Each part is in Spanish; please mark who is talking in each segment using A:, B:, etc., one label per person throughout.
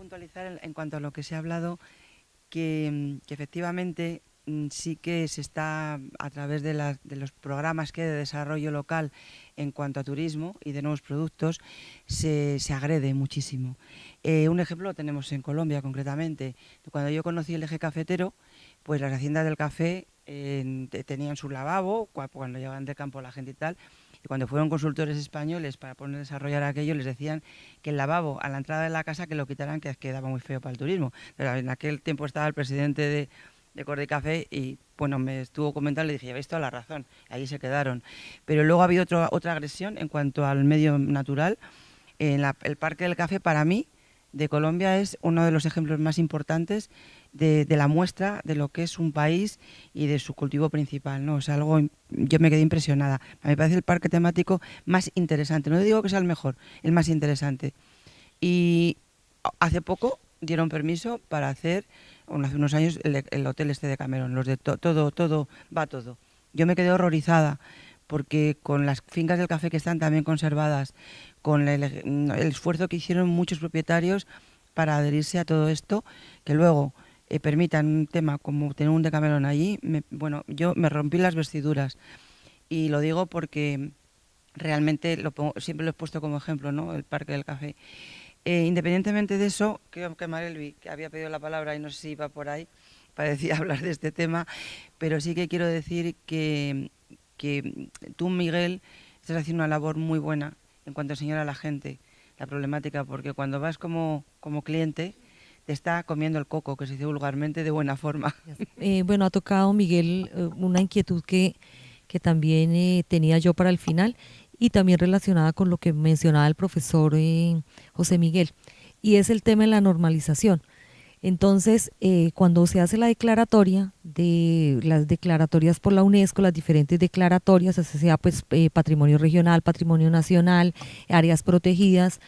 A: puntualizar en cuanto a lo que se ha hablado, que efectivamente sí que se está, a través de los programas que hay de desarrollo local en cuanto a turismo y de nuevos productos, se agrede muchísimo. Un ejemplo lo tenemos en Colombia concretamente. Cuando yo conocí el eje cafetero, pues las haciendas del café tenían su lavabo cuando llegaban de campo la gente y tal, y cuando fueron consultores españoles para poner a desarrollar aquello, les decían que el lavabo a la entrada de la casa que lo quitaran, que quedaba muy feo para el turismo. Pero en aquel tiempo estaba el presidente de Corte Café y bueno, me estuvo comentando y le dije, ya veis toda la razón, ahí se quedaron. Pero luego ha habido otra agresión en cuanto al medio natural. El Parque del Café, para mí, de Colombia, es uno de los ejemplos más importantes de la muestra de lo que es un país y de su cultivo principal, ¿no? O sea, yo me quedé impresionada. A mí me parece el parque temático más interesante. No digo que sea el mejor, el más interesante. Y hace poco dieron permiso para hacer, hace unos años, el hotel este de Cameron, los de todo, va todo. Yo me quedé horrorizada porque con las fincas del café que están también conservadas, con el esfuerzo que hicieron muchos propietarios para adherirse a todo esto, que luego permitan un tema como tener un Decameron allí, yo me rompí las vestiduras. Y lo digo porque realmente siempre lo he puesto como ejemplo, ¿no? El Parque del Café. Independientemente de eso, creo que Marelvi, que había pedido la palabra y no sé si iba por ahí para decir, hablar de este tema, pero sí que quiero decir que tú, Miguel, estás haciendo una labor muy buena en cuanto a enseñar a la gente la problemática, porque cuando vas como cliente te está comiendo el coco, que se dice vulgarmente, de buena forma.
B: Bueno, ha tocado, Miguel, una inquietud que también tenía yo para el final y también relacionada con lo que mencionaba el profesor José Miguel, y es el tema de la normalización. Entonces, cuando se hace la declaratoria de las declaratorias por la UNESCO, las diferentes declaratorias, sea pues patrimonio regional, patrimonio nacional, áreas protegidas,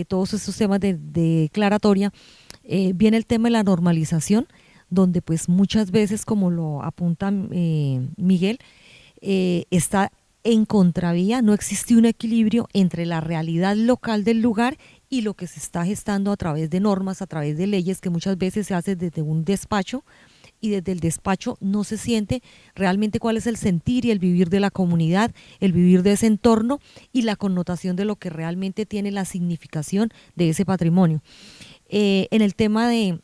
B: todos estos temas de declaratoria, viene el tema de la normalización, donde pues muchas veces, como lo apunta Miguel, está en contravía, no existe un equilibrio entre la realidad local del lugar y lo que se está gestando a través de normas, a través de leyes que muchas veces se hace desde un despacho, y desde el despacho no se siente realmente cuál es el sentir y el vivir de la comunidad, el vivir de ese entorno y la connotación de lo que realmente tiene la significación de ese patrimonio. En el tema de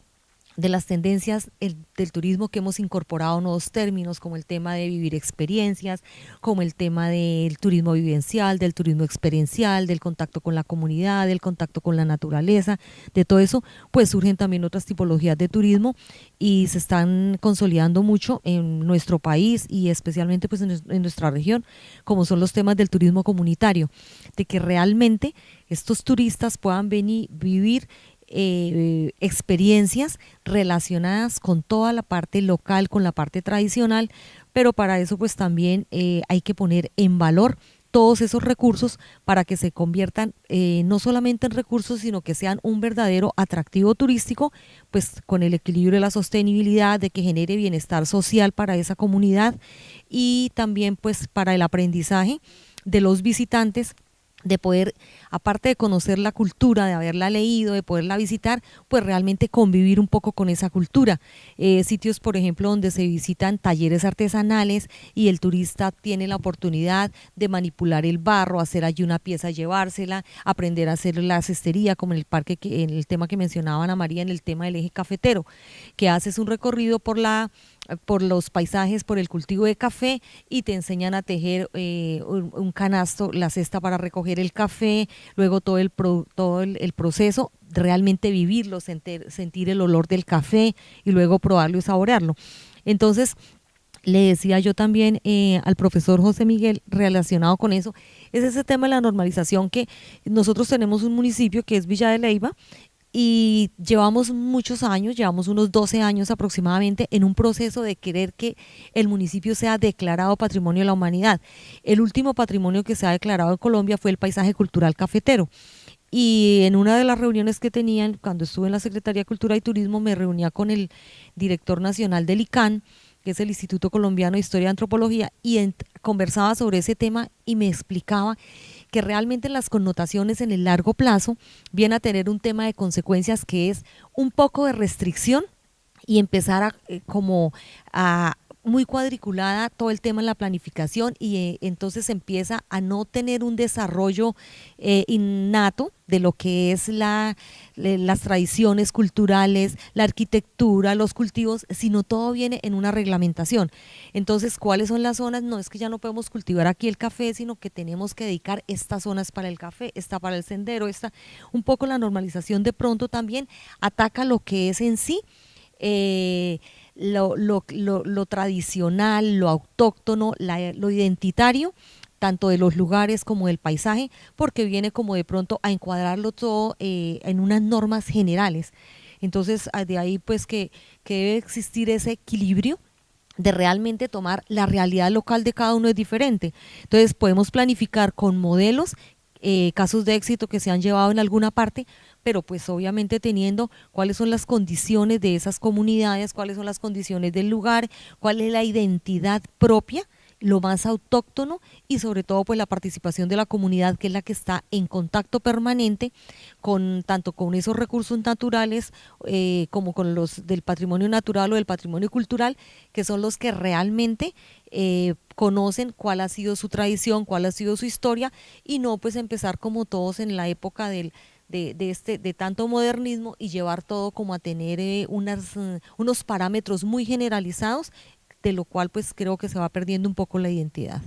B: las tendencias del turismo, que hemos incorporado nuevos términos como el tema de vivir experiencias, como el tema del turismo vivencial, del turismo experiencial, del contacto con la comunidad, del contacto con la naturaleza, de todo eso, pues surgen también otras tipologías de turismo y se están consolidando mucho en nuestro país y especialmente pues en nuestra región, como son los temas del turismo comunitario, de que realmente estos turistas puedan venir, vivir experiencias relacionadas con toda la parte local, con la parte tradicional, pero para eso pues también hay que poner en valor todos esos recursos para que se conviertan no solamente en recursos, sino que sean un verdadero atractivo turístico, pues con el equilibrio de la sostenibilidad, de que genere bienestar social para esa comunidad y también pues para el aprendizaje de los visitantes, de poder, aparte de conocer la cultura, de haberla leído, de poderla visitar, pues realmente convivir un poco con esa cultura. Sitios, por ejemplo, donde se visitan talleres artesanales y el turista tiene la oportunidad de manipular el barro, hacer allí una pieza, llevársela, aprender a hacer la cestería, como en el parque, en el tema que mencionaba Ana María, en el tema del eje cafetero, que haces un recorrido por los paisajes, por el cultivo de café y te enseñan a tejer un canasto, la cesta para recoger el café, luego todo el proceso, realmente vivirlo, sentir el olor del café y luego probarlo y saborearlo. Entonces, le decía yo también al profesor José Miguel, relacionado con eso, es ese tema de la normalización, que nosotros tenemos un municipio que es Villa de Leyva, y llevamos muchos años, llevamos unos 12 años aproximadamente en un proceso de querer que el municipio sea declarado Patrimonio de la Humanidad. El último patrimonio que se ha declarado en Colombia fue el paisaje cultural cafetero. Y en una de las reuniones que tenían, cuando estuve en la Secretaría de Cultura y Turismo, me reunía con el director nacional del ICANN, que es el Instituto Colombiano de Historia y Antropología, y conversaba sobre ese tema y me explicaba que realmente las connotaciones en el largo plazo viene a tener un tema de consecuencias que es un poco de restricción y empezar como a muy cuadriculada todo el tema en la planificación y entonces empieza a no tener un desarrollo innato de lo que es las tradiciones culturales, la arquitectura, los cultivos, sino todo viene en una reglamentación. Entonces, ¿cuáles son las zonas? No es que ya no podemos cultivar aquí el café, sino que tenemos que dedicar estas zonas para el café, esta para el sendero, esta, un poco la normalización de pronto también ataca lo que es en sí lo tradicional, lo autóctono, lo identitario, tanto de los lugares como del paisaje, porque viene como de pronto a encuadrarlo todo en unas normas generales. Entonces, de ahí pues que debe existir ese equilibrio de realmente tomar la realidad local de cada uno es diferente. Entonces, podemos planificar con modelos, casos de éxito que se han llevado en alguna parte, pero pues obviamente teniendo cuáles son las condiciones de esas comunidades, cuáles son las condiciones del lugar, cuál es la identidad propia, lo más autóctono y sobre todo pues la participación de la comunidad, que es la que está en contacto permanente con tanto con esos recursos naturales como con los del patrimonio natural o del patrimonio cultural, que son los que realmente conocen cuál ha sido su tradición, cuál ha sido su historia, y no pues empezar como todos en la época de tanto modernismo y llevar todo como a tener unos parámetros muy generalizados, de lo cual pues creo que se va perdiendo un poco la identidad.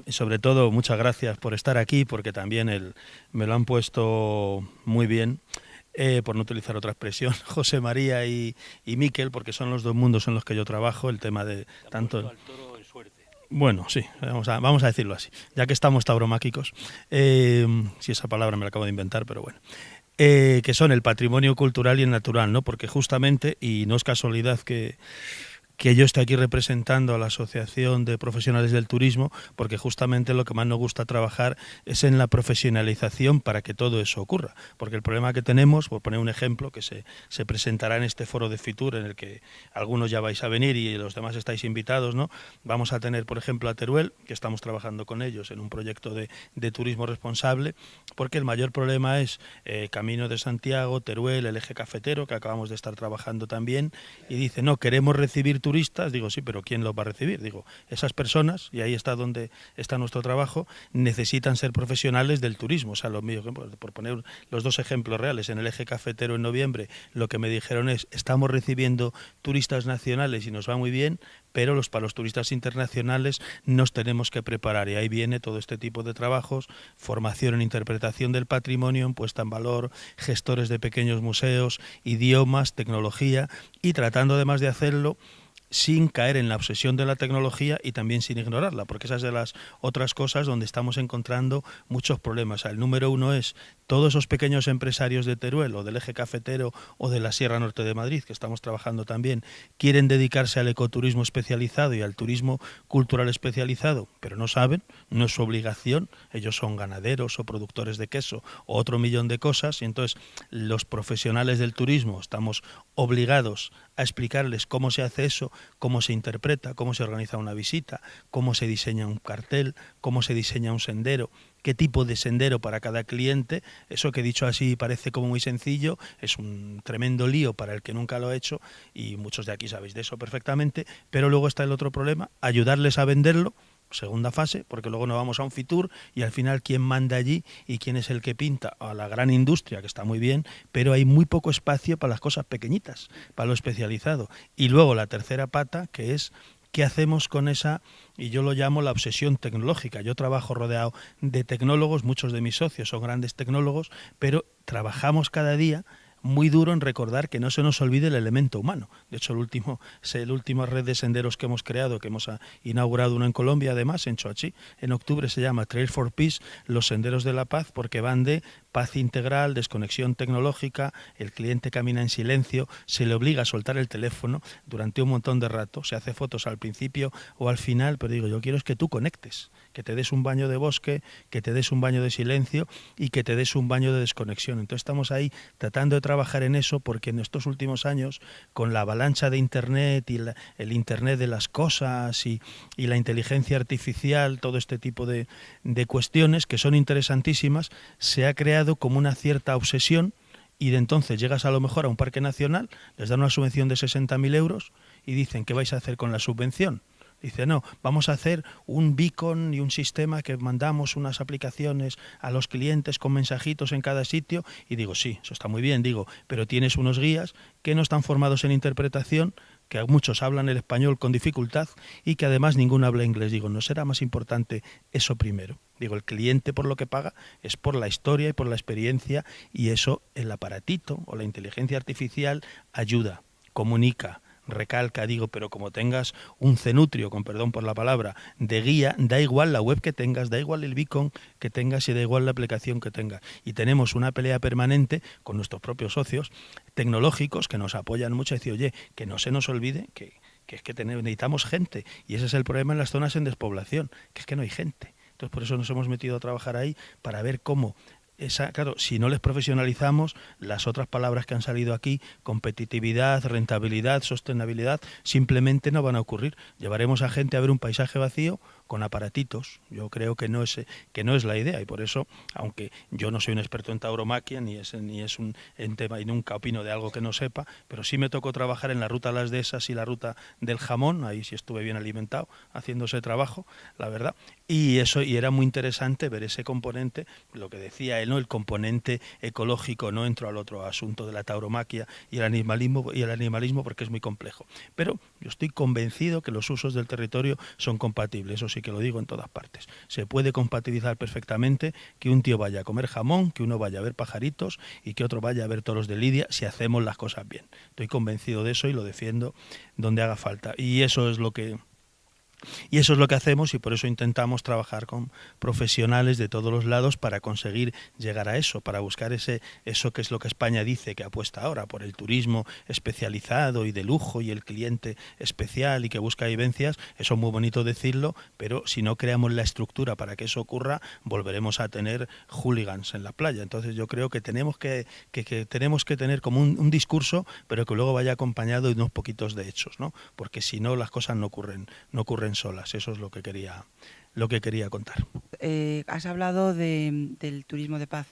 C: Sobre todo, muchas gracias por estar aquí, porque también me lo han puesto muy bien, por no utilizar otra expresión, José María y Miquel, porque son los dos mundos en los que yo trabajo, el tema de tanto... Bueno, sí, vamos a decirlo así, ya que estamos tauromáquicos, si esa palabra me la acabo de inventar, pero bueno. Que son el patrimonio cultural y el natural, ¿no? Porque justamente, y no es casualidad que yo esté aquí representando a la Asociación de Profesionales del Turismo, porque justamente lo que más nos gusta trabajar es en la profesionalización para que todo eso ocurra. Porque el problema que tenemos, por poner un ejemplo, que se presentará en este foro de Fitur, en el que algunos ya vais a venir y los demás estáis invitados, ¿no? Vamos a tener, por ejemplo, a Teruel, que estamos trabajando con ellos en un proyecto de turismo responsable, porque el mayor problema es Camino de Santiago, Teruel, el eje cafetero, que acabamos de estar trabajando también, y dice, no, queremos recibir turistas. Digo, sí, pero ¿quién los va a recibir? Digo, esas personas, y ahí está donde está nuestro trabajo, necesitan ser profesionales del turismo. O sea, lo mío, por poner los dos ejemplos reales, en el eje cafetero en noviembre, lo que me dijeron es, estamos recibiendo turistas nacionales y nos va muy bien, pero para los turistas internacionales nos tenemos que preparar, y ahí viene todo este tipo de trabajos, formación en interpretación del patrimonio, en puesta en valor, gestores de pequeños museos, idiomas, tecnología, y tratando además de hacerlo sin caer en la obsesión de la tecnología y también sin ignorarla, porque esas es de las otras cosas donde estamos encontrando muchos problemas. O sea, el número uno es todos esos pequeños empresarios de Teruel o del eje cafetero o de la Sierra Norte de Madrid, que estamos trabajando también, quieren dedicarse al ecoturismo especializado y al turismo cultural especializado, pero no saben, no es su obligación, ellos son ganaderos o productores de queso o otro millón de cosas, y entonces los profesionales del turismo estamos obligados a explicarles cómo se hace eso, cómo se interpreta, cómo se organiza una visita, cómo se diseña un cartel, cómo se diseña un sendero, qué tipo de sendero para cada cliente. Eso que dicho así parece como muy sencillo, es un tremendo lío para el que nunca lo ha hecho, y muchos de aquí sabéis de eso perfectamente, pero luego está el otro problema, ayudarles a venderlo, segunda fase, porque luego nos vamos a un Fitur y al final quién manda allí y quién es el que pinta, a la gran industria, que está muy bien, pero hay muy poco espacio para las cosas pequeñitas, para lo especializado. Y luego la tercera pata, que es ¿qué hacemos con esa? Y yo lo llamo la obsesión tecnológica. Yo trabajo rodeado de tecnólogos, muchos de mis socios son grandes tecnólogos, pero trabajamos cada día muy duro en recordar que no se nos olvide el elemento humano. De hecho, el último red de senderos que hemos creado, que hemos inaugurado uno en Colombia, además, en Choachí, en octubre, se llama Trail for Peace, los senderos de la paz, porque van de paz integral, desconexión tecnológica, el cliente camina en silencio, se le obliga a soltar el teléfono durante un montón de rato, se hace fotos al principio o al final, pero digo, yo quiero es que tú conectes, que te des un baño de bosque, que te des un baño de silencio y que te des un baño de desconexión. Entonces estamos ahí tratando de trabajar en eso porque en estos últimos años, con la avalancha de Internet y el Internet de las cosas y la inteligencia artificial, todo este tipo de cuestiones que son interesantísimas, se ha creado como una cierta obsesión y de entonces llegas a lo mejor a un parque nacional, les dan una subvención de 60.000 euros y dicen, ¿qué vais a hacer con la subvención? Dice, no, vamos a hacer un beacon y un sistema que mandamos unas aplicaciones a los clientes con mensajitos en cada sitio. Y digo, sí, eso está muy bien, digo, pero tienes unos guías que no están formados en interpretación, que muchos hablan el español con dificultad y que además ninguno habla inglés. Digo, ¿no será más importante eso primero? Digo, el cliente por lo que paga es por la historia y por la experiencia, y eso el aparatito o la inteligencia artificial ayuda, comunica, recalca, digo, pero como tengas un cenutrio, con perdón por la palabra, de guía, da igual la web que tengas, da igual el beacon que tengas y da igual la aplicación que tengas. Y tenemos una pelea permanente con nuestros propios socios tecnológicos que nos apoyan mucho y decir, oye, que no se nos olvide que es que necesitamos gente, y ese es el problema en las zonas en despoblación, que es que no hay gente. Entonces por eso nos hemos metido a trabajar ahí para ver cómo claro, si no les profesionalizamos, las otras palabras que han salido aquí, competitividad, rentabilidad, sostenibilidad, simplemente no van a ocurrir. Llevaremos a gente a ver un paisaje vacío con aparatitos. Yo creo que no es la idea, y por eso, aunque yo no soy un experto en tauromaquia ni es un en tema, y nunca opino de algo que no sepa, pero sí me tocó trabajar en la ruta Las Dehesas y la ruta del jamón. Ahí sí estuve bien alimentado haciendo ese trabajo, la verdad, y era muy interesante ver ese componente, lo que decía él, ¿no? El componente ecológico. No entro al otro asunto de la tauromaquia y el animalismo porque es muy complejo, pero yo estoy convencido que los usos del territorio son compatibles. Eso sí que lo digo en todas partes. Se puede compatibilizar perfectamente que un tío vaya a comer jamón, que uno vaya a ver pajaritos y que otro vaya a ver toros de lidia, si hacemos las cosas bien. Estoy convencido de eso y lo defiendo donde haga falta. Y eso es lo que hacemos, y por eso intentamos trabajar con profesionales de todos los lados para conseguir llegar a eso, para buscar eso que es lo que España dice que apuesta ahora, por el turismo especializado y de lujo y el cliente especial y que busca vivencias. Eso es muy bonito decirlo, pero si no creamos la estructura para que eso ocurra, volveremos a tener hooligans en la playa. Entonces yo creo que tenemos que tener como un discurso, pero que luego vaya acompañado de unos poquitos de hechos, ¿no? Porque si no, las cosas no ocurren solas. Eso es lo que quería contar.
A: Has hablado del turismo de paz,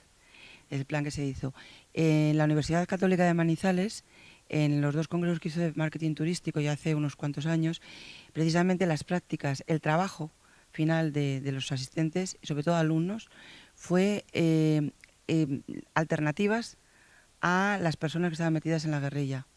A: el plan que se hizo. En la Universidad Católica de Manizales, en los 2 congresos que hizo de marketing turístico ya hace unos cuantos años, precisamente las prácticas, el trabajo final de los asistentes y sobre todo alumnos fue alternativas a las personas que estaban metidas en la guerrilla,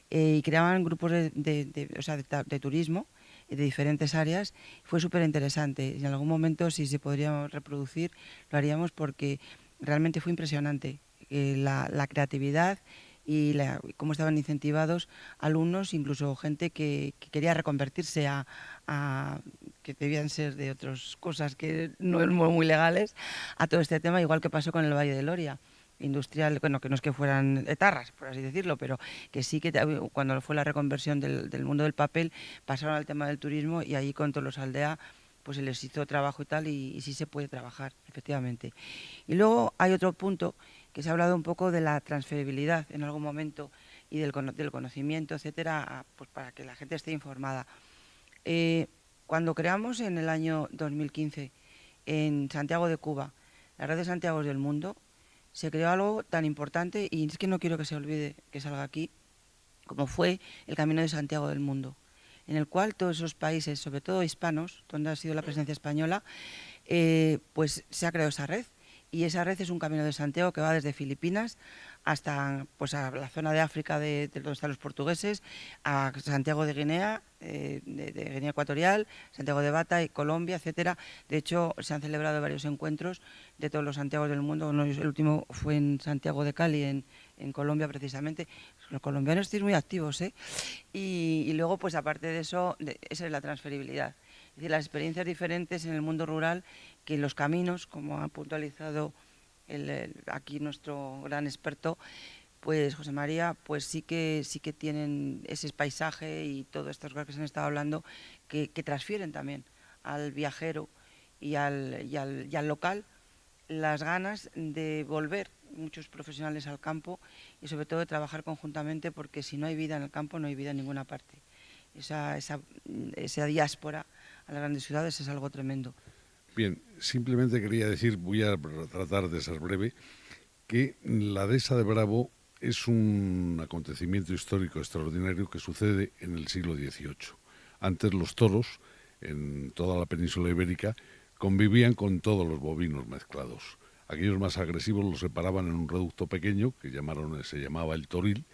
A: y creaban grupos de turismo de diferentes áreas. Fue súper interesante, y en algún momento, si se podría reproducir, lo haríamos, porque realmente fue impresionante la creatividad y cómo estaban incentivados alumnos, incluso gente que quería reconvertirse a que debían ser de otras cosas que no eran muy legales, a todo este tema, igual que pasó con el Valle de Loria industrial, bueno, que no es que fueran etarras, por así decirlo, pero que sí que cuando fue la reconversión del mundo del papel, pasaron al tema del turismo, y ahí con Tolosaldea pues se les hizo trabajo y tal, y sí se puede trabajar, efectivamente. Y luego hay otro punto que se ha hablado un poco de la transferibilidad en algún momento y del conocimiento, etcétera, pues para que la gente esté informada. Cuando creamos en el año 2015 en Santiago de Cuba la red de Santiagos del mundo, se creó algo tan importante, y es que no quiero que se olvide que salga aquí, como fue el Camino de Santiago del Mundo, en el cual todos esos países, sobre todo hispanos, donde ha sido la presencia española, pues se ha creado esa red. Y esa red es un Camino de Santiago que va desde Filipinas hasta pues a la zona de África de donde están los portugueses, a Santiago de Guinea, de Guinea Ecuatorial, Santiago de Bata y Colombia, etcétera. De hecho, se han celebrado varios encuentros de todos los Santiagos del mundo. El último fue en Santiago de Cali, en Colombia precisamente. Los colombianos estáis muy activos, ¿eh? Y luego, pues aparte de eso, esa es la transferibilidad. Es decir, las experiencias diferentes en el mundo rural, que los caminos, como ha puntualizado aquí nuestro gran experto, pues José María, pues sí que tienen ese paisaje y todas estas cosas que se han estado hablando, que transfieren también al viajero y al local las ganas de volver muchos profesionales al campo y sobre todo de trabajar conjuntamente, porque si no hay vida en el campo no hay vida en ninguna parte. Esa diáspora a las grandes ciudades es algo tremendo.
D: Bien, simplemente quería decir, voy a tratar de ser breve, que la dehesa de Bravo es un acontecimiento histórico extraordinario que sucede en el siglo XVIII. Antes los toros, en toda la península ibérica, convivían con todos los bovinos mezclados. Aquellos más agresivos los separaban en un reducto pequeño, que se llamaba el toril,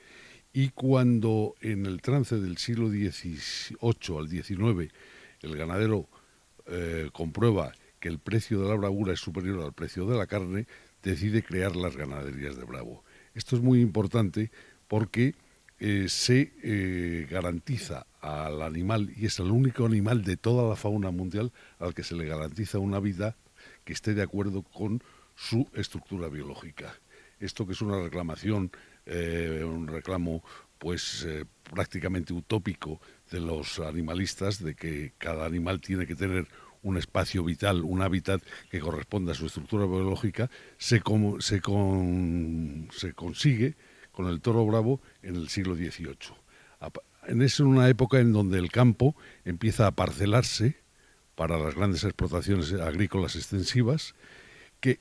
D: y cuando en el trance del siglo XVIII al XIX el ganadero comprueba que el precio de la bravura es superior al precio de la carne, decide crear las ganaderías de Bravo. Esto es muy importante porque se garantiza al animal, y es el único animal de toda la fauna mundial al que se le garantiza una vida que esté de acuerdo con su estructura biológica. Esto, que es una reclamación, un reclamo pues prácticamente utópico de los animalistas, de que cada animal tiene que tener un espacio vital, un hábitat que corresponda a su estructura biológica, se consigue con el toro bravo en el siglo XVIII. Es una época en donde el campo empieza a parcelarse para las grandes explotaciones agrícolas extensivas,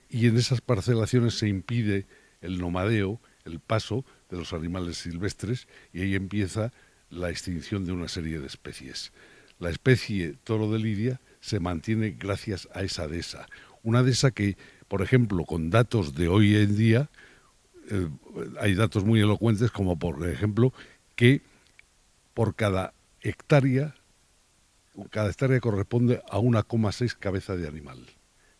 D: y en esas parcelaciones se impide el nomadeo, el paso de los animales silvestres, y ahí empieza la extinción de una serie de especies. La especie toro de Lidia se mantiene gracias a esa dehesa. Una dehesa que, por ejemplo, con datos de hoy en día, hay datos muy elocuentes, como por ejemplo que por cada hectárea corresponde a 1,6 cabeza de animal.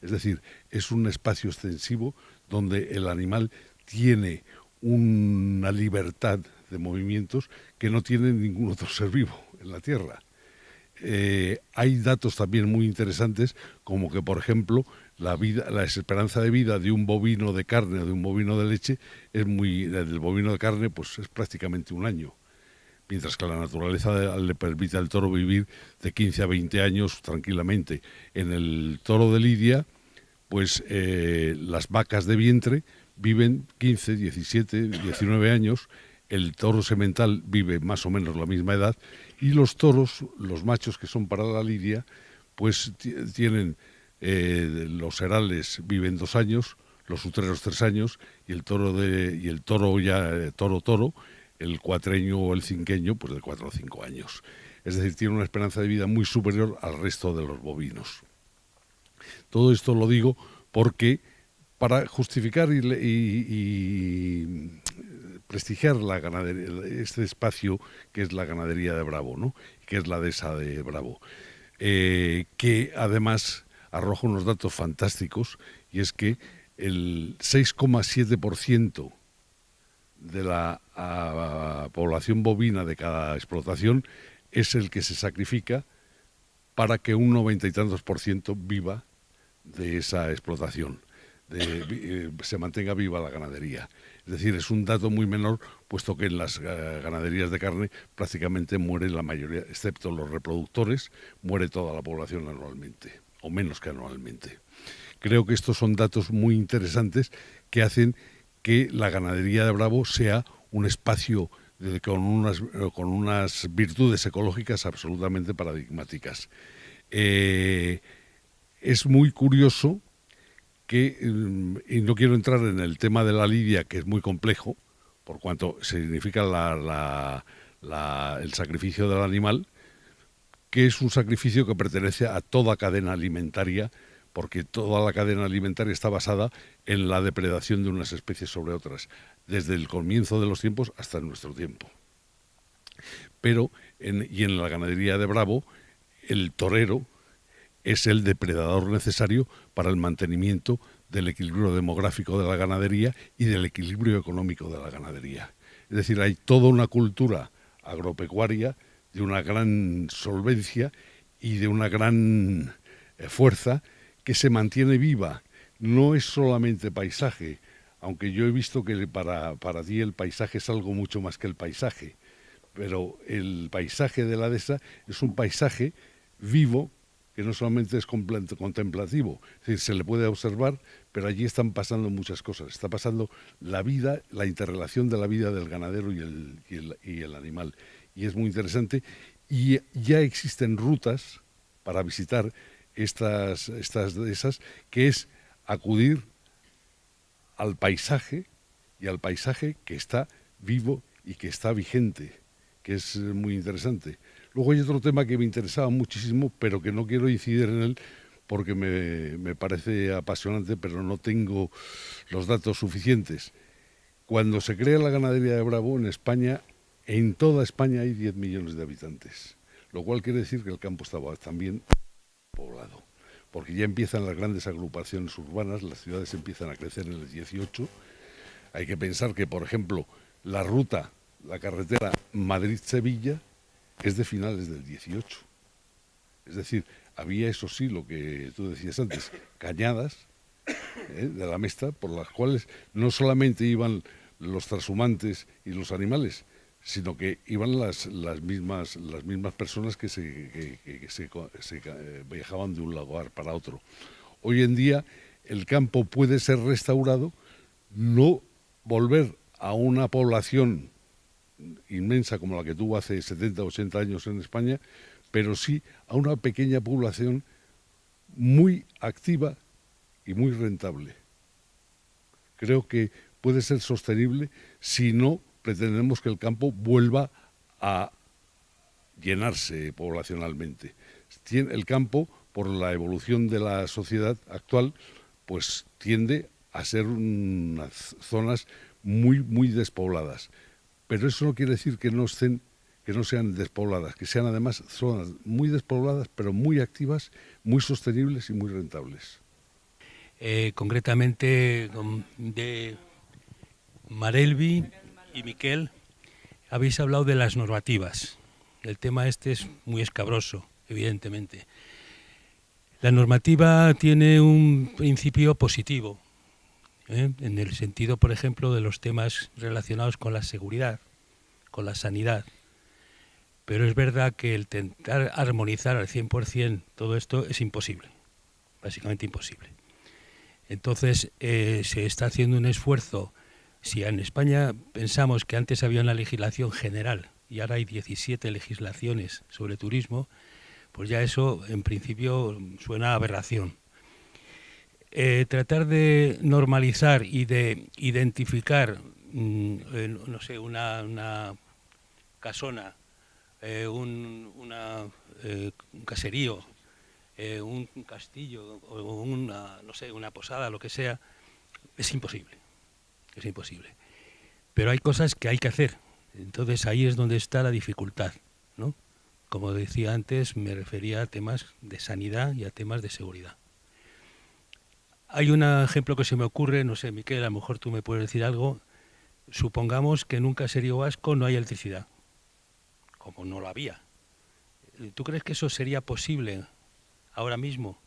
D: Es decir, es un espacio extensivo donde el animal tiene una libertad de movimientos que no tiene ningún otro ser vivo en la Tierra. Hay datos también muy interesantes, como que, por ejemplo, la esperanza de vida de un bovino de carne o de un bovino de leche del bovino de carne, pues es prácticamente un año, mientras que la naturaleza le permite al toro vivir de 15 a 20 años tranquilamente. En el toro de Lidia, pues las vacas de vientre viven 15, 17, 19 años, el toro semental vive más o menos la misma edad, y los toros, los machos que son para la lidia, pues tienen, los herales viven 2 años, los utreros 3 años, y el toro toro, el cuatreño o el cinqueño, pues de 4 o 5 años. Es decir, tiene una esperanza de vida muy superior al resto de los bovinos. Todo esto lo digo porque, para justificar y prestigiar la ganadería, este espacio que es la ganadería de Bravo, ¿no?, que es la dehesa de Bravo, que además arroja unos datos fantásticos, y es que el 6,7% de la población bovina de cada explotación es el que se sacrifica para que un 90 y tantos % viva de esa explotación, se mantenga viva la ganadería. Es decir, es un dato muy menor, puesto que en las ganaderías de carne prácticamente muere la mayoría, excepto los reproductores, muere toda la población anualmente, o menos que anualmente. Creo que estos son datos muy interesantes que hacen que la ganadería de Bravo sea un espacio con unas virtudes ecológicas absolutamente paradigmáticas. Es muy curioso que, y no quiero entrar en el tema de la lidia, que es muy complejo, por cuanto significa el sacrificio del animal, que es un sacrificio que pertenece a toda cadena alimentaria, porque toda la cadena alimentaria está basada en la depredación de unas especies sobre otras, desde el comienzo de los tiempos hasta nuestro tiempo. Pero, en la ganadería de Bravo, el torero es el depredador necesario para el mantenimiento del equilibrio demográfico de la ganadería y del equilibrio económico de la ganadería. Es decir, hay toda una cultura agropecuaria de una gran solvencia y de una gran fuerza que se mantiene viva. No es solamente paisaje, aunque yo he visto que para ti el paisaje es algo mucho más que el paisaje, pero el paisaje de la dehesa es un paisaje vivo que no solamente es contemplativo, es decir, se le puede observar, pero allí están pasando muchas cosas. Está pasando la vida, la interrelación de la vida del ganadero y el animal. Y es muy interesante. Y ya existen rutas para visitar estas dehesas, que es acudir al paisaje, y al paisaje que está vivo y que está vigente, que es muy interesante. Luego hay otro tema que me interesaba muchísimo, pero que no quiero incidir en él porque me parece apasionante, pero no tengo los datos suficientes. Cuando se crea la ganadería de Bravo en España, en toda España hay 10 millones de habitantes, lo cual quiere decir que el campo estaba también poblado, porque ya empiezan las grandes agrupaciones urbanas, las ciudades empiezan a crecer en el 18. Hay que pensar que, por ejemplo, la carretera Madrid-Sevilla es de finales del 18. Es decir, había, eso sí, lo que tú decías antes, cañadas de la Mesta, por las cuales no solamente iban los trashumantes y los animales, sino que iban las mismas personas que viajaban de un lugar para otro. Hoy en día el campo puede ser restaurado, no volver a una población inmensa como la que tuvo hace 70 o 80 años en España, pero sí a una pequeña población muy activa y muy rentable. Creo que puede ser sostenible si no pretendemos que el campo vuelva a llenarse poblacionalmente. El campo, por la evolución de la sociedad actual, pues tiende a ser unas zonas muy, muy despobladas. Pero eso no quiere decir que no sean despobladas, que sean además zonas muy despobladas, pero muy activas, muy sostenibles y muy rentables.
E: Concretamente, de Marelvi y Miquel, habéis hablado de las normativas. El tema este es muy escabroso, evidentemente. La normativa tiene un principio positivo, en el sentido, por ejemplo, de los temas relacionados con la seguridad, con la sanidad. Pero es verdad que el intentar armonizar al 100% todo esto es imposible, básicamente imposible. Entonces, se está haciendo un esfuerzo. Si en España pensamos que antes había una legislación general y ahora hay 17 legislaciones sobre turismo, pues ya eso en principio suena a aberración. Tratar de normalizar y de identificar, no sé, una casona, un caserío, un castillo o una posada, lo que sea, es imposible. Es imposible. Pero hay cosas que hay que hacer. Entonces ahí es donde está la dificultad, ¿no? Como decía antes, me refería a temas de sanidad y a temas de seguridad. Hay un ejemplo que se me ocurre, no sé, Miquel, a lo mejor tú me puedes decir algo. Supongamos que en un caserío vasco no hay electricidad, como no lo había. ¿Tú crees que eso sería posible ahora mismo?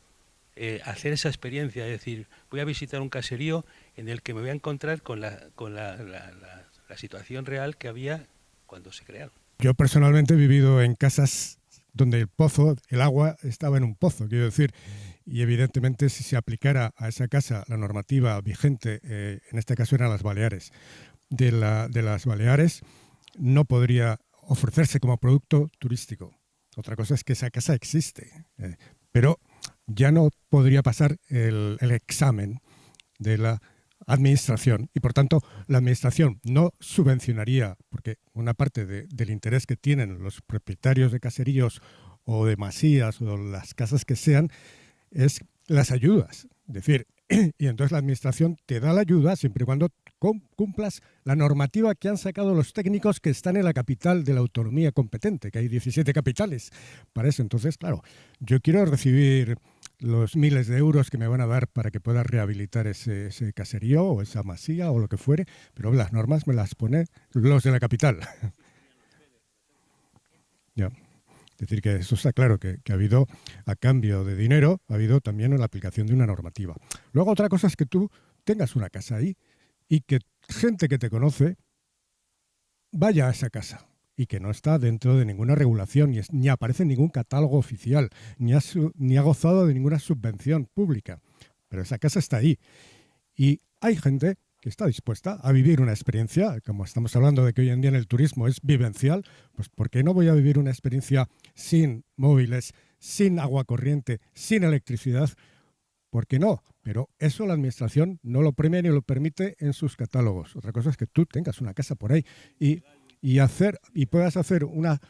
E: Hacer esa experiencia, es decir, voy a visitar un caserío en el que me voy a encontrar con la situación real que había cuando se crearon.
F: Yo personalmente he vivido en casas donde el agua estaba en un pozo, quiero decir, y evidentemente si se aplicara a esa casa la normativa vigente, en este caso eran las Baleares, de las Baleares, no podría ofrecerse como producto turístico. Otra cosa es que esa casa existe, pero ya no podría pasar el examen de la administración y por tanto la administración no subvencionaría, porque una parte del interés que tienen los propietarios de caseríos o de masías o las casas que sean es las ayudas, es decir, y entonces la administración te da la ayuda siempre y cuando cumplas la normativa que han sacado los técnicos que están en la capital de la autonomía competente, que hay 17 capitales para eso. Entonces, claro, yo quiero recibir los miles de euros que me van a dar para que pueda rehabilitar ese caserío o esa masía o lo que fuere, pero las normas me las ponen los de la capital. Ya. Es decir, que eso está claro, que ha habido, a cambio de dinero, ha habido también la aplicación de una normativa. Luego otra cosa es que tú tengas una casa ahí y que gente que te conoce vaya a esa casa y que no está dentro de ninguna regulación, ni aparece en ningún catálogo oficial, ni ha gozado de ninguna subvención pública. Pero esa casa está ahí. Y hay gente que está dispuesta a vivir una experiencia, como estamos hablando de que hoy en día en el turismo es vivencial, pues ¿por qué no voy a vivir una experiencia sin móviles, sin agua corriente, sin electricidad? ¿Por qué no? Pero eso la administración no lo premia ni lo permite en sus catálogos. Otra cosa es que tú tengas una casa por ahí y puedas hacer una...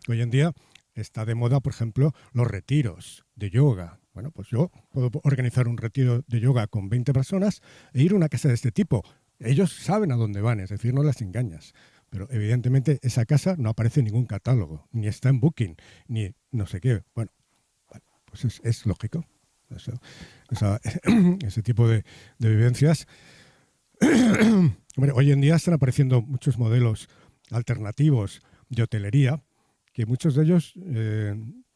F: hoy en día está de moda, por ejemplo, los retiros de yoga. Bueno, pues yo puedo organizar un retiro de yoga con 20 personas e ir a una casa de este tipo. Ellos saben a dónde van, es decir, no las engañas. Pero evidentemente esa casa no aparece en ningún catálogo, ni está en Booking, ni no sé qué. Bueno, pues es lógico. Ese tipo de vivencias. Hombre, hoy en día están apareciendo muchos modelos alternativos de hotelería, que muchos de ellos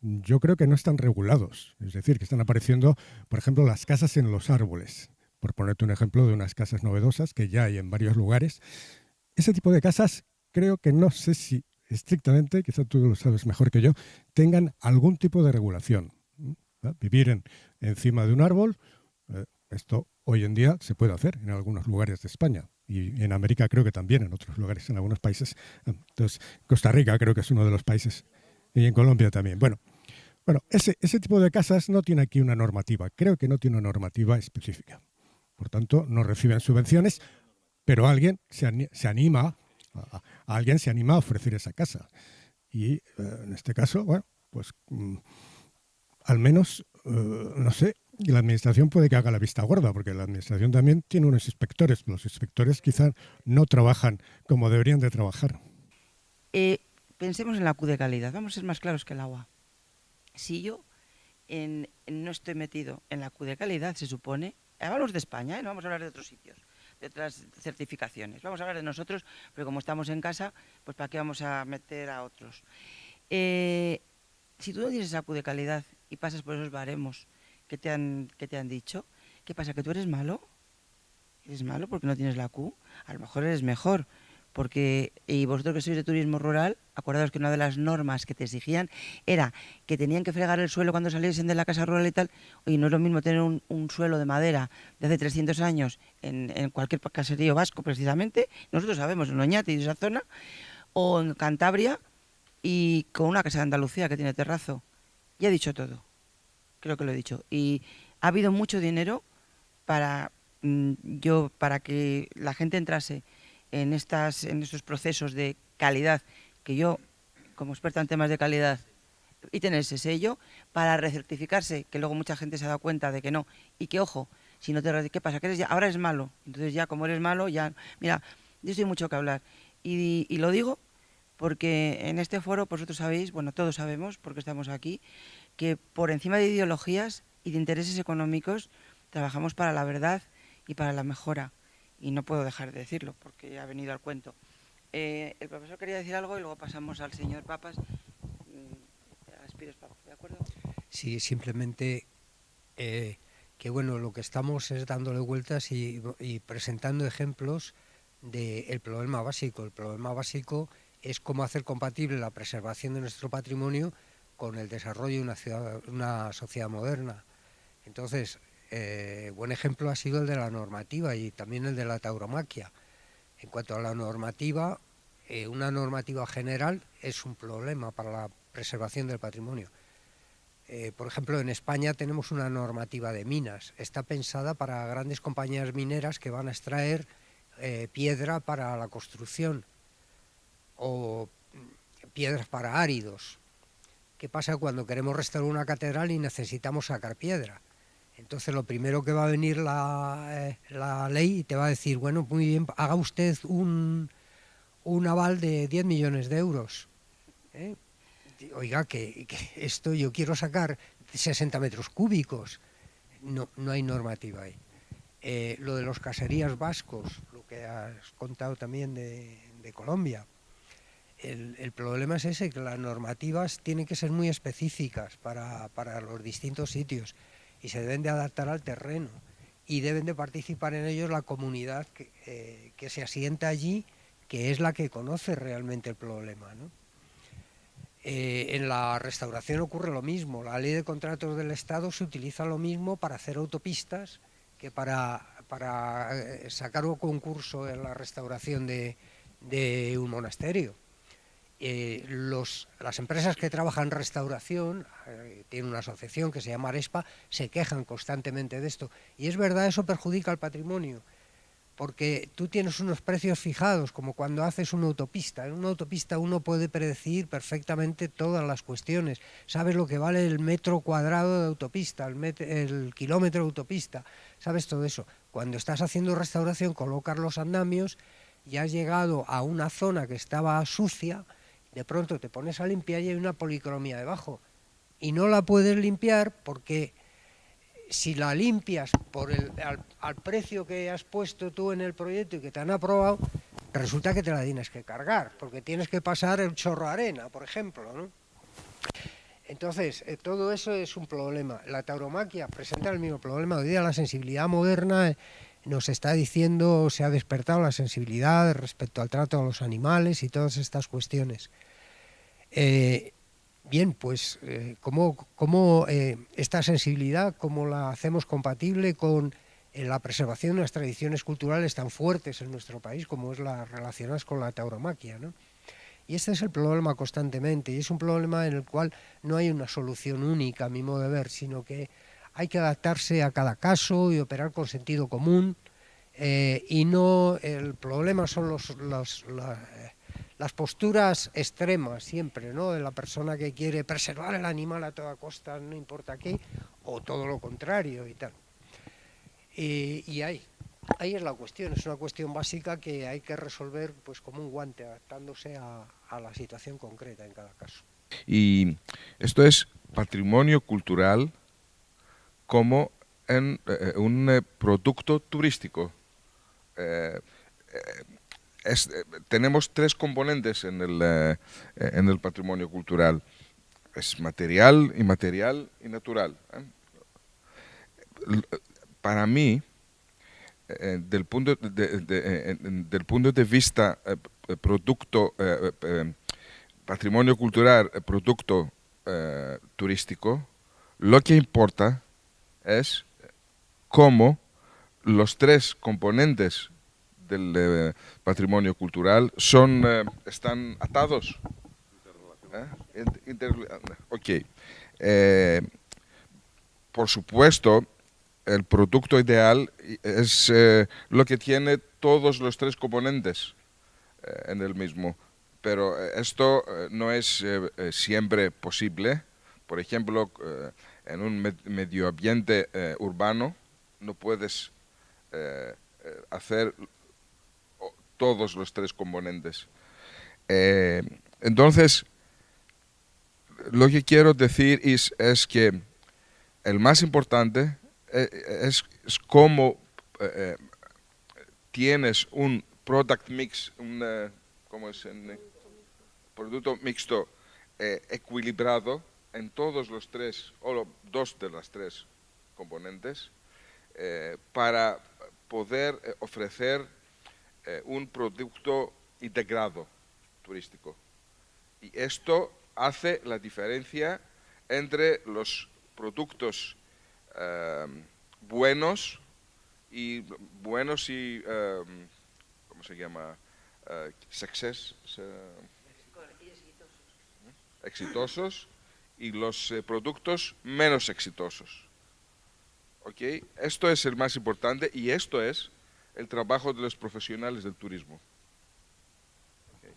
F: yo creo que no están regulados. Es decir, que están apareciendo, por ejemplo, las casas en los árboles. Por ponerte un ejemplo de unas casas novedosas que ya hay en varios lugares. Ese tipo de casas creo que no sé si estrictamente, quizá tú lo sabes mejor que yo, tengan algún tipo de regulación. Vivir encima de un árbol, esto hoy en día se puede hacer en algunos lugares de España y en América creo que también, en otros lugares, en algunos países. Entonces, Costa Rica creo que es uno de los países y en Colombia también. Bueno, ese tipo de casas no tiene aquí una normativa, creo que no tiene una normativa específica. Por tanto, no reciben subvenciones, pero alguien se anima a ofrecer esa casa. Y en este caso, bueno, pues al menos, no sé, la administración puede que haga la vista gorda, porque la administración también tiene unos inspectores. Los inspectores quizá no trabajan como deberían de trabajar.
A: Pensemos en la Q de calidad, vamos a ser más claros que el agua. Si yo no estoy metido en la Q de calidad, se supone, hablamos de España, no vamos a hablar de otros sitios, de otras certificaciones, vamos a hablar de nosotros, pero como estamos en casa, pues ¿para qué vamos a meter a otros? Si tú no tienes esa Q de calidad y pasas por esos baremos que te han dicho, ¿qué pasa? ¿Que tú eres malo? ¿Eres malo porque no tienes la Q? A lo mejor eres mejor, porque, y vosotros que sois de turismo rural, acordaos que una de las normas que te exigían era que tenían que fregar el suelo cuando saliesen de la casa rural y tal. Oye, no es lo mismo tener un suelo de madera de hace 300 años en cualquier caserío vasco, precisamente, nosotros sabemos, en Oñate y esa zona, o en Cantabria, y con una casa de Andalucía que tiene terrazo. Ya he dicho todo, creo que lo he dicho. Y ha habido mucho dinero para que la gente entrase en estos procesos de calidad, que yo, como experta en temas de calidad, y tener ese sello, para recertificarse, que luego mucha gente se ha dado cuenta de que no. Y que, ojo, si no te... ¿Qué pasa? Que ahora eres malo. Entonces ya, como eres malo, ya... Mira, yo estoy mucho que hablar. Y lo digo porque en este foro, vosotros sabéis, bueno, todos sabemos, porque estamos aquí, que por encima de ideologías y de intereses económicos trabajamos para la verdad y para la mejora. Y no puedo dejar de decirlo, porque ha venido al cuento. El profesor quería decir algo y luego pasamos al señor Papas. Aspires, Papas, ¿de acuerdo?
G: Sí, simplemente que bueno, lo que estamos es dándole vueltas y presentando ejemplos del problema básico. El problema básico es cómo hacer compatible la preservación de nuestro patrimonio con el desarrollo de una sociedad moderna. Entonces, buen ejemplo ha sido el de la normativa y también el de la tauromaquia. En cuanto a la normativa, una normativa general es un problema para la preservación del patrimonio. Por ejemplo, en España tenemos una normativa de minas. Está pensada para grandes compañías mineras que van a extraer piedra para la construcción o piedras para áridos. ¿Qué pasa cuando queremos restaurar una catedral y necesitamos sacar piedra? Entonces lo primero que va a venir la ley y te va a decir, bueno, muy bien, haga usted un aval de 10 millones de euros. Oiga, que esto yo quiero sacar 60 metros cúbicos. No hay normativa ahí. Lo de los caserías vascos, lo que has contado también de Colombia. El problema es ese, que las normativas tienen que ser muy específicas para los distintos sitios y se deben de adaptar al terreno y deben de participar en ellos la comunidad que se asienta allí, que es la que conoce realmente el problema, ¿no? En la restauración ocurre lo mismo. La ley de contratos del Estado se utiliza lo mismo para hacer autopistas que para sacar un concurso en la restauración de un monasterio. Las empresas que trabajan en restauración, tienen una asociación que se llama Arespa, se quejan constantemente de esto. Y es verdad, eso perjudica al patrimonio, porque tú tienes unos precios fijados, como cuando haces una autopista. En una autopista uno puede predecir perfectamente todas las cuestiones. Sabes lo que vale el metro cuadrado de autopista, el kilómetro de autopista, sabes todo eso. Cuando estás haciendo restauración, colocas los andamios y has llegado a una zona que estaba sucia, de pronto te pones a limpiar y hay una policromía debajo. Y no la puedes limpiar porque si la limpias al precio que has puesto tú en el proyecto y que te han aprobado, resulta que te la tienes que cargar, porque tienes que pasar el chorro de arena, por ejemplo, ¿no? Entonces, todo eso es un problema. La tauromaquia presenta el mismo problema. Hoy día la sensibilidad moderna nos está diciendo, se ha despertado la sensibilidad respecto al trato a los animales y todas estas cuestiones. Bien, pues, ¿cómo esta sensibilidad, cómo la hacemos compatible con la preservación de unas tradiciones culturales tan fuertes en nuestro país como es las relacionadas con la tauromaquia, ¿no? Y este es el problema constantemente, y es un problema en el cual no hay una solución única, a mi modo de ver, sino que hay que adaptarse a cada caso y operar con sentido común, y no el problema son las posturas extremas siempre, ¿no? De la persona que quiere preservar el animal a toda costa, no importa qué, o todo lo contrario y tal. Y ahí es la cuestión, es una cuestión básica que hay que resolver pues como un guante, adaptándose a la situación concreta en cada caso.
H: Y esto es patrimonio cultural como en un producto turístico. Tenemos tres componentes en el patrimonio cultural. Es material, inmaterial y natural. Para mí, del punto de vista producto, patrimonio cultural, producto turístico, lo que importa es cómo los tres componentes del patrimonio cultural están atados. Ok. Por supuesto, el producto ideal es lo que tiene todos los tres componentes en el mismo, pero esto no es siempre posible. Por ejemplo, en un medio ambiente urbano no puedes hacer todos los tres componentes. Entonces, lo que quiero decir es que el más importante es cómo tienes un product mix, ¿cómo es? Producto mixto equilibrado en todos los tres, o dos de las tres componentes, para poder ofrecer un producto integrado turístico. Y esto hace la diferencia entre los productos buenos y ¿cómo se llama? Exitosos y los productos menos exitosos. ¿Okay? Esto es el más importante y esto es el trabajo de los profesionales del turismo. Okay.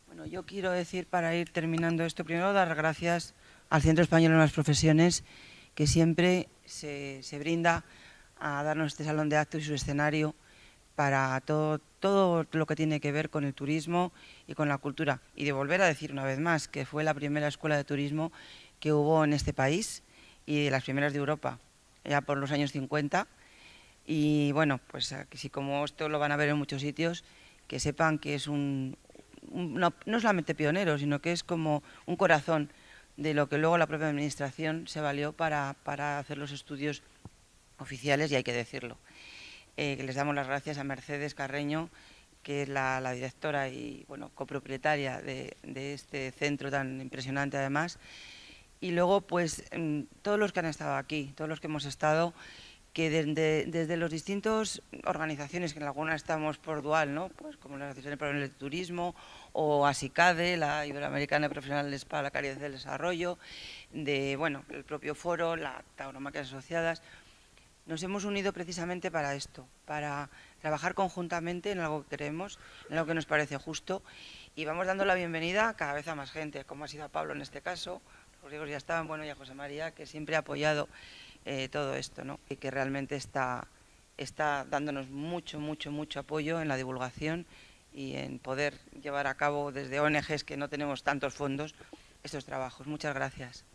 A: Bueno, yo quiero decir, para ir terminando esto, primero dar gracias al Centro Español de Nuevas Profesiones, que siempre se brinda a darnos este salón de actos y su escenario para todo lo que tiene que ver con el turismo y con la cultura. Y de volver a decir una vez más que fue la primera escuela de turismo que hubo en este país y de las primeras de Europa, ya por los años 50. Y bueno, pues así como esto lo van a ver en muchos sitios, que sepan que es no solamente pionero, sino que es como un corazón de lo que luego la propia administración se valió para hacer los estudios oficiales, y hay que decirlo. Les damos las gracias a Mercedes Carreño, que es la directora y bueno, copropietaria de este centro tan impresionante además. Y luego, pues, todos los que han estado aquí, todos los que hemos estado, que desde los distintos organizaciones, que en algunas estamos por dual, ¿no? Pues como la Asociación Española de Turismo o ASICADE, la Iberoamericana de Profesionales para la Calidad del Desarrollo, bueno, el propio foro, la Tauromaquias Asociadas, nos hemos unido precisamente para esto, para trabajar conjuntamente en algo que queremos, en algo que nos parece justo, y vamos dando la bienvenida cada vez a más gente, como ha sido a Pablo en este caso, los griegos ya estaban, bueno, y a José María, que siempre ha apoyado todo esto, ¿no? Y que realmente está dándonos mucho apoyo en la divulgación y en poder llevar a cabo desde ONGs que no tenemos tantos fondos estos trabajos. Muchas gracias.